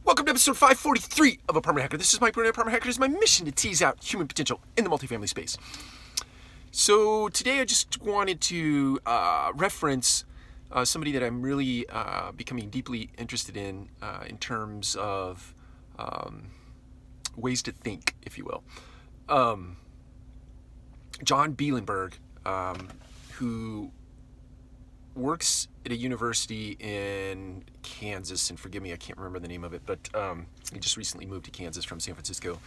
Welcome to episode 543 of Apartment Hacker. This is Mike Bruno. Apartment Hacker. It is my mission to tease out human potential in the multifamily space. So today I just wanted to reference somebody that I'm really becoming deeply interested in terms of ways to think, if you will. John Bielenberg, who works at a university in Kansas, and forgive me, I can't remember the name of it, but he just recently moved to Kansas from San Francisco.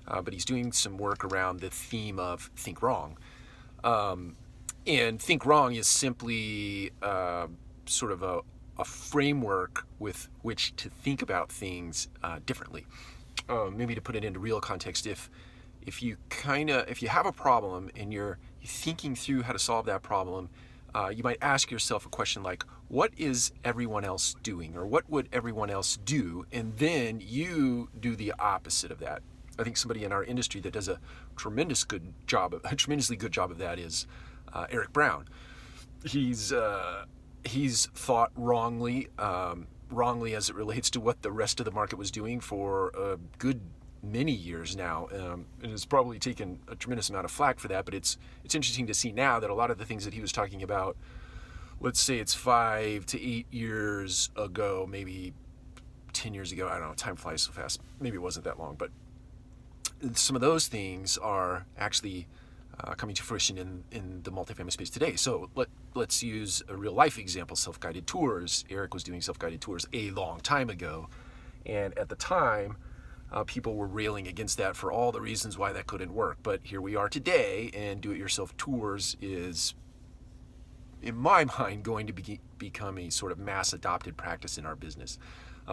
But he's doing some work around the theme of think wrong. And think wrong is simply sort of a framework with which to think about things differently. Maybe to put it into real context, if you have a problem and you're thinking through how to solve that problem, you might ask yourself a question like, what is everyone else doing? Or what would everyone else do? And then you do the opposite of that. I think somebody in our industry that does a tremendously good job of that is Eric Brown. He's thought wrongly as it relates to what the rest of the market was doing for a good many years now, and has probably taken a tremendous amount of flack for that. But it's interesting to see now that a lot of the things that he was talking about, let's say it's 5 to 8 years ago, maybe 10 years ago, I don't know, time flies so fast, maybe it wasn't that long, but some of those things are actually coming to fruition in the multifamily space today. So let's use a real life example, self-guided tours. Eric was doing self-guided tours a long time ago, and at the time people were railing against that for all the reasons why that couldn't work. But here we are today, and do-it-yourself tours is, in my mind, going to become a sort of mass adopted practice in our business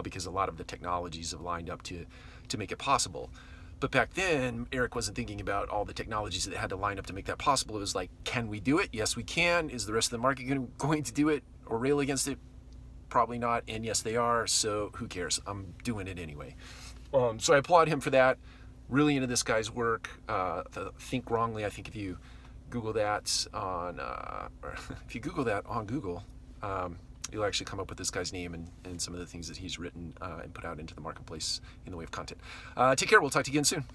because a lot of the technologies have lined up to make it possible. But back then, Eric wasn't thinking about all the technologies that had to line up to make that possible. It was like, can we do it? Yes, we can. Is the rest of the market going to do it or rail against it? Probably not. And yes, they are. So who cares? I'm doing it anyway. So I applaud him for that. Really into this guy's work. Think wrongly. I think if you Google that on Google, you'll actually come up with this guy's name and some of the things that he's written and put out into the marketplace in the way of content. Take care. We'll talk to you again soon.